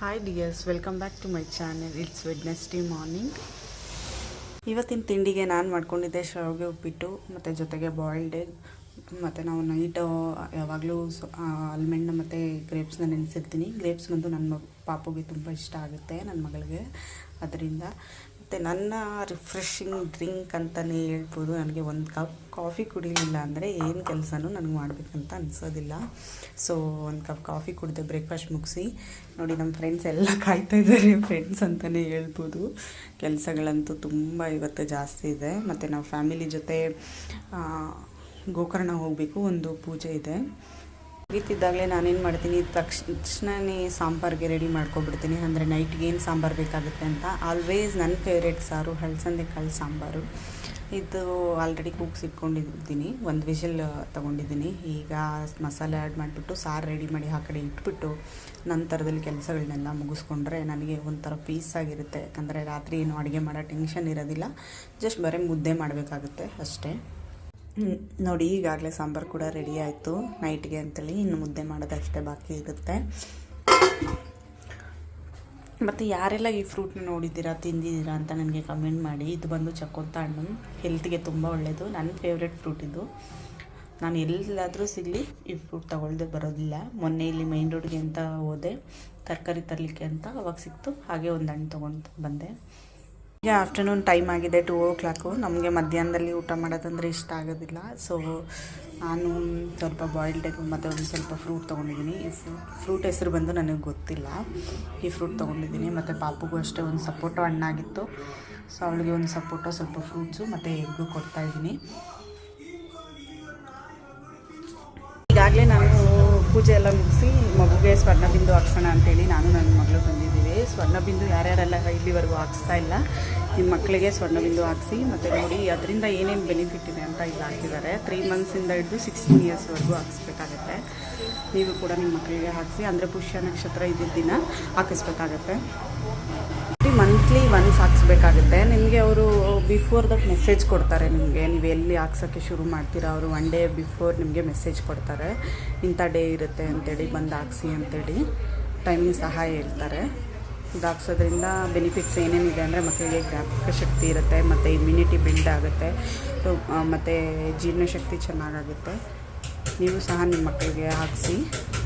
Hi dears, welcome back to my channel. It's Wednesday morning. ಇವತ್ತಿನ ತಿಂಡಿಗೆ ನಾನು ಮಾಡ್ಕೊಂಡಿದ್ದೆ ಶಾವಿಗೆ ಉಪ್ಪಿಟ್ಟು ಮತ್ತು ಜೊತೆಗೆ ಬಾಯ್ಲ್ಡ್ ಎಗ್. ಮತ್ತು ನಾವು ನೈಟು ಯಾವಾಗಲೂ ಆಲ್ಮಂಡ್ ಮತ್ತು ಗ್ರೇಪ್ಸ್ನ ನೆನೆಸಿರ್ತೀನಿ. ಗ್ರೇಪ್ಸ್ ಬಂದು ನನ್ನ ಪಾಪುಗೆ ತುಂಬ ಇಷ್ಟ ಆಗುತ್ತೆ, ನನ್ನ ಮಗಳಿಗೆ. ಅದರಿಂದ ಮತ್ತು ನನ್ನ ರಿಫ್ರೆಶಿಂಗ್ ಡ್ರಿಂಕ್ ಅಂತಲೇ ಹೇಳ್ಬೋದು. ನನಗೆ ಒಂದು ಕಪ್ ಕಾಫಿ ಕುಡಿಲಿಲ್ಲ ಅಂದರೆ ಏನು ಕೆಲಸನೂ ನನಗೆ ಮಾಡಬೇಕಂತ ಅನಿಸೋದಿಲ್ಲ. ಸೊ ಒಂದು ಕಪ್ ಕಾಫಿ ಕುಡಿದೆ ಬ್ರೇಕ್ಫಾಸ್ಟ್ ಮುಗಿಸಿ. ನೋಡಿ, ನಮ್ಮ ಫ್ರೆಂಡ್ಸ್ ಎಲ್ಲ ಕಾಯ್ತಾ ಇದ್ದಾರೆ. ಫ್ರೆಂಡ್ಸ್ ಅಂತಲೇ ಹೇಳ್ಬೋದು. ಕೆಲಸಗಳಂತೂ ತುಂಬ ಇವತ್ತು ಜಾಸ್ತಿ ಇದೆ. ಮತ್ತು ನಾವು ಫ್ಯಾಮಿಲಿ ಜೊತೆ ಗೋಕರ್ಣ ಹೋಗಬೇಕು, ಒಂದು ಪೂಜೆ ಇದೆ. ಮುಗೀತಿದ್ದಾಗಲೇ ನಾನೇನು ಮಾಡ್ತೀನಿ, ತಕ್ಷಣವೇ ಸಾಂಬಾರಿಗೆ ರೆಡಿ ಮಾಡ್ಕೊಬಿಡ್ತೀನಿ. ಅಂದರೆ ನೈಟ್ಗೆ ಏನು ಸಾಂಬಾರು ಬೇಕಾಗುತ್ತೆ ಅಂತ. ಆಲ್ವೇಸ್ ನನ್ನ ಫೇವ್ರೇಟ್ ಸಾರು ಹಲಸಂದೆಕಾಳು ಸಾಂಬಾರು. ಇದು ಆಲ್ರೆಡಿ ಕೂಗ್ಸಿಟ್ಕೊಂಡಿದ್ದೀನಿ, ಒಂದು ವಿಷಲ್ ತೊಗೊಂಡಿದ್ದೀನಿ. ಈಗ ಮಸಾಲೆ ಆ್ಯಡ್ ಮಾಡಿಬಿಟ್ಟು ಸಾರು ರೆಡಿ ಮಾಡಿ ಆ ಕಡೆ ಇಟ್ಬಿಟ್ಟು ನಂತರದಲ್ಲಿ ಕೆಲಸಗಳನ್ನೆಲ್ಲ ಮುಗಿಸ್ಕೊಂಡ್ರೆ ನನಗೆ ಒಂಥರ ಪೀಸ್ ಆಗಿರುತ್ತೆ. ಯಾಕಂದರೆ ರಾತ್ರಿ ಏನು ಅಡುಗೆ ಮಾಡೋ ಟೆನ್ಷನ್ ಇರೋದಿಲ್ಲ. ಜಸ್ಟ್ ಬರೀ ಮುದ್ದೆ ಮಾಡಬೇಕಾಗುತ್ತೆ ಅಷ್ಟೇ. ನೋಡಿ, ಈಗಾಗಲೇ ಸಾಂಬಾರು ಕೂಡ ರೆಡಿ ಆಯಿತು ನೈಟ್ಗೆ ಅಂತೇಳಿ. ಇನ್ನು ಮುದ್ದೆ ಮಾಡೋದಷ್ಟೇ ಬಾಕಿ ಇರುತ್ತೆ. ಮತ್ತು ಯಾರೆಲ್ಲ ಈ ಫ್ರೂಟ್ನ ನೋಡಿದ್ದೀರಾ, ತಿಂದಿದ್ದೀರಾ ಅಂತ ನನಗೆ ಕಮೆಂಟ್ ಮಾಡಿ. ಇದು ಬಂದು ಚಕ್ಕೋತ ಹಣ್ಣು, ಹೆಲ್ತ್ಗೆ ತುಂಬ ಒಳ್ಳೆಯದು. ನನ್ನ ಫೇವ್ರೆಟ್ ಫ್ರೂಟ್ ಇದು. ನಾನು ಎಲ್ಲಾದರೂ ಸಿಗಲಿ ಈ ಫ್ರೂಟ್ ತೊಗೊಳ್ದೆ ಬರೋದಿಲ್ಲ. ಮೊನ್ನೆ ಇಲ್ಲಿ ಮೈನ್ ರೋಡ್ಗೆ ಅಂತ ಹೋದೆ ತರಕಾರಿ ತರಲಿಕ್ಕೆ ಅಂತ, ಅವಾಗ ಸಿಕ್ತು. ಹಾಗೆ ಒಂದು ಹಣ್ಣು ತೊಗೊಂಡು ಬಂದೆ. ಈಗ ಆಫ್ಟರ್ನೂನ್ ಟೈಮ್ ಆಗಿದೆ, 2 o'clock. ನಮಗೆ ಮಧ್ಯಾಹ್ನದಲ್ಲಿ ಊಟ ಮಾಡೋದಂದರೆ ಇಷ್ಟ ಆಗೋದಿಲ್ಲ. ಸೊ ನಾನು ಸ್ವಲ್ಪ ಬಾಯ್ಲ್ಡ್ ಎಗ್ ಮತ್ತು ಒಂದು ಸ್ವಲ್ಪ ಫ್ರೂಟ್ ತೊಗೊಂಡಿದ್ದೀನಿ. ಈ ಫ್ರೂಟ್ ಹೆಸರು ಬಂದು ನನಗೆ ಗೊತ್ತಿಲ್ಲ. ಈ ಫ್ರೂಟ್ ತೊಗೊಂಡಿದ್ದೀನಿ. ಮತ್ತು ಪಾಪುಗೂ ಅಷ್ಟೇ ಒಂದು ಸಪೋಟೊ ಹಣ್ಣಾಗಿತ್ತು. ಸೊ ಅವಳಿಗೆ ಒಂದು ಸಪೋಟೊ, ಸ್ವಲ್ಪ ಫ್ರೂಟ್ಸು ಮತ್ತು ಎಗ್ಗು ಕೊಡ್ತಾಯಿದ್ದೀನಿ. ಈಗಾಗಲೇ ನಾನು ಪೂಜೆ ಎಲ್ಲ ಮುಗಿಸಿ ಮಗುಗೆ ಸ್ವರ್ಣಬಿಂದು ಹಾಕ್ಸೋಣ ಅಂತೇಳಿ ನಾನು ನನ್ನ ಮಗಳು ಬಂದಿದ್ದೀವಿ. ಸ್ವರ್ಣಬಿಂದು ಯಾರ್ಯಾರೆಲ್ಲ ಇಲ್ಲಿವರೆಗೂ ಹಾಕ್ಸ್ತಾ ಇಲ್ಲ, ನಿಮ್ಮ ಮಕ್ಕಳಿಗೆ ಸ್ವರ್ಣಬಿಂದು ಹಾಕಿಸಿ. ಮತ್ತು ನೋಡಿ, ಅದರಿಂದ ಏನೇನು ಬೆನಿಫಿಟ್ ಇದೆ ಅಂತ ಇಲ್ಲಿ ಹಾಕಿದ್ದಾರೆ. 3 months ಹಿಡಿದು 16 yearsವರೆಗೂ ಹಾಕಿಸ್ಬೇಕಾಗತ್ತೆ. ನೀವು ಕೂಡ ನಿಮ್ಮ ಮಕ್ಕಳಿಗೆ ಹಾಕಿಸಿ. ಅಂದರೆ ಪುಷ್ಯ ನಕ್ಷತ್ರ ಇದ್ದಿದ್ದ ದಿನ ಹಾಕಿಸ್ಬೇಕಾಗತ್ತೆ. Monthly once ಹಾಕ್ಸ್ಬೇಕಾಗುತ್ತೆ. ನಿಮಗೆ ಅವರು ಬಿಫೋರ್ ದಟ್ ಮೆಸೇಜ್ ಕೊಡ್ತಾರೆ. ನಿಮಗೆ ನೀವು ಎಲ್ಲಿ ಹಾಕ್ಸೋಕ್ಕೆ ಶುರು ಮಾಡ್ತೀರಾ, ಅವರು 1 day ಬಿಫೋರ್ ನಿಮಗೆ ಮೆಸೇಜ್ ಕೊಡ್ತಾರೆ. ಇಂಥ ಡೇ ಇರುತ್ತೆ ಅಂತೇಳಿ, ಬಂದು ಹಾಕ್ಸಿ ಅಂತೇಳಿ ಟೈಮಿಂಗ್ ಸಹ ಹೇಳ್ತಾರೆ. ಇದು ಹಾಕ್ಸೋದ್ರಿಂದ ಬೆನಿಫಿಟ್ಸ್ ಏನೇನಿದೆ ಅಂದರೆ, ಮಕ್ಕಳಿಗೆ ಜ್ಞಾಪಕ ಶಕ್ತಿ ಇರುತ್ತೆ, ಮತ್ತು ಇಮ್ಯುನಿಟಿ ಬಿಲ್ಡ್ ಆಗುತ್ತೆ, ಮತ್ತು ಜೀರ್ಣಶಕ್ತಿ ಚೆನ್ನಾಗಾಗುತ್ತೆ. ನೀವು ಸಹ ನಿಮ್ಮ ಮಕ್ಕಳಿಗೆ ಹಾಕಿಸಿ.